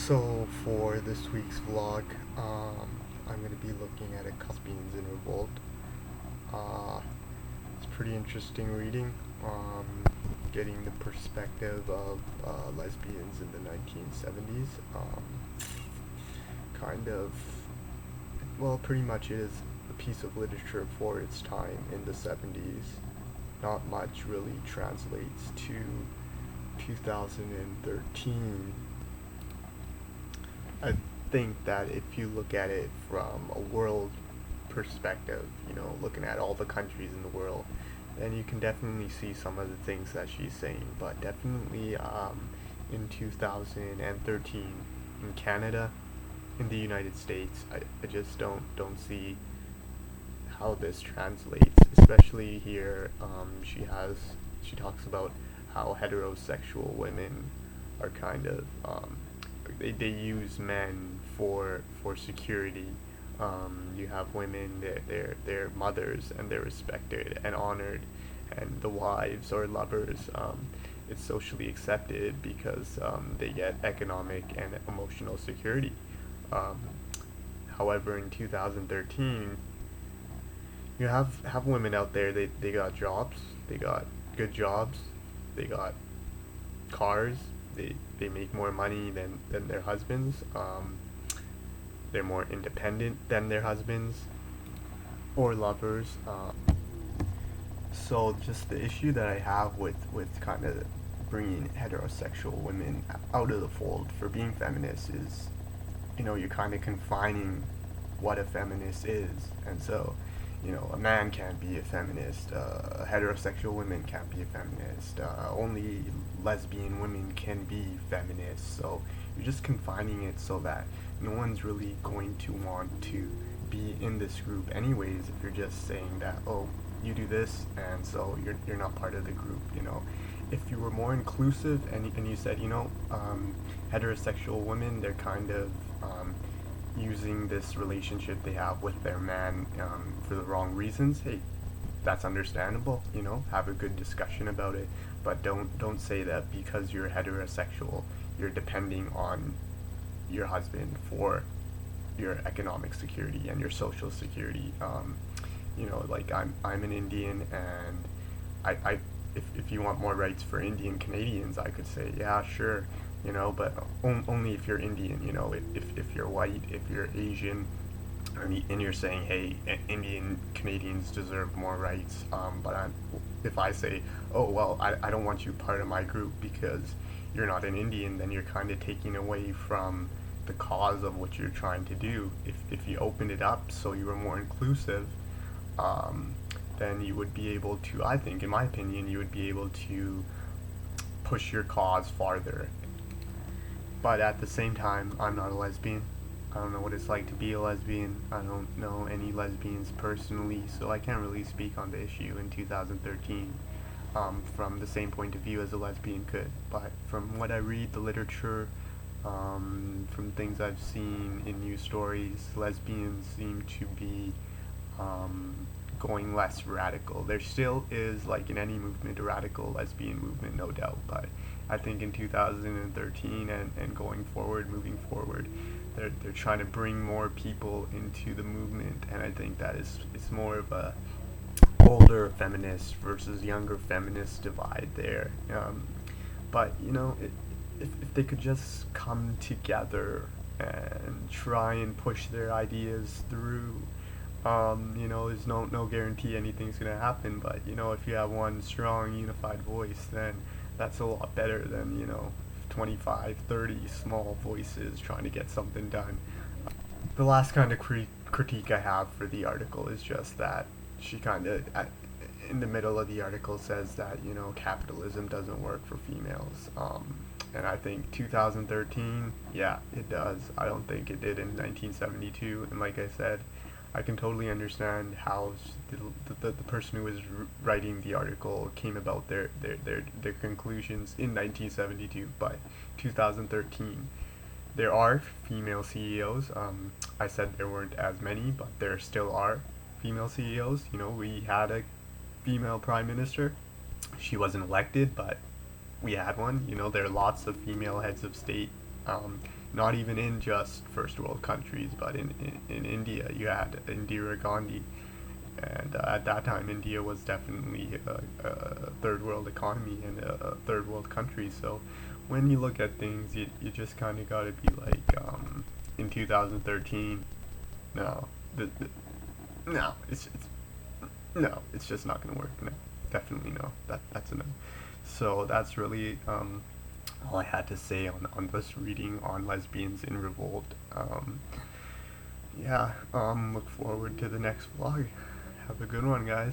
So for this week's vlog, I'm gonna be looking at a Lesbians in Revolt. Uh, it's pretty interesting reading. Getting the perspective of lesbians in the 1970s. Kind of, well, pretty much it is a piece of literature for its time in the 70s. Not much really translates to 2013. I think that if you look at it from a world perspective, looking at all the countries in the world, then you can definitely see some of the things that she's saying. But definitely in 2013 in Canada, in the United States, I just don't see how this translates, especially here. She talks about how heterosexual women are kind of they use men for security. You have women, they're mothers, and they're respected and honored, and the wives or lovers, it's socially accepted because they get economic and emotional security. Um, However, in 2013, you have women out there. They got jobs. They got good jobs. They got cars. They make more money than their husbands. They're more independent than their husbands or lovers. So just the issue that I have with kind of bringing heterosexual women out of the fold for being feminists is, you're kind of confining what a feminist is, and so, a man can't be a feminist, heterosexual women can't be a feminist, only lesbian women can be feminists. So you're just confining it so that no one's really going to want to be in this group anyways if you're just saying that, oh, you do this, and so you're not part of the group. If you were more inclusive and you said, heterosexual women, they're kind of using this relationship they have with their man for the wrong reasons. Hey, that's understandable. Have a good discussion about it, but don't say that because you're heterosexual, you're depending on your husband for your economic security and your social security. Like I'm an Indian, and I if you want more rights for Indian Canadians, I could say, yeah, sure, but only if you're Indian. If you're white, if you're Asian, and you're saying, hey, Indian Canadians deserve more rights, if I say, oh, well, I don't want you part of my group because you're not an Indian, then you're kind of taking away from the cause of what you're trying to do. If you opened it up so you were more inclusive, um, then you would be able to, I think, in my opinion, you would be able to push your cause farther. But at the same time, I'm not a lesbian. I don't know what it's like to be a lesbian. I don't know any lesbians personally, so I can't really speak on the issue in 2013 from the same point of view as a lesbian could. But from what I read, the literature, from things I've seen in news stories, lesbians seem to be going less radical. There still is, like in any movement, a radical lesbian movement, no doubt, but I think in 2013 and going forward, moving forward, they're trying to bring more people into the movement, and I think that it's more of a older feminist versus younger feminist divide there. But if they could just come together and try and push their ideas through, there's no guarantee anything's gonna happen. But if you have one strong, unified voice, then that's a lot better than 25, 30 small voices trying to get something done. The last kind of critique I have for the article is just that she kind of, in the middle of the article, says that capitalism doesn't work for females. And I think 2013, yeah, it does. I don't think it did in 1972. And like I said, I can totally understand how the person who was writing the article came about their conclusions in 1972. But 2013, there are female CEOs. I said there weren't as many, but there still are female CEOs. We had a female prime minister. She wasn't elected, but we had one. There are lots of female heads of state. not even in just first world countries, but in India, you had Indira Gandhi, and at that time, India was definitely a third world economy and a third world country. So when you look at things, you just kind of got to be like, in 2013, no, no, no, it's just not gonna work. No, definitely no. That's a no. So that's really all I had to say on this reading on lesbians in revolt. Yeah, look forward to the next vlog. Have a good one, guys.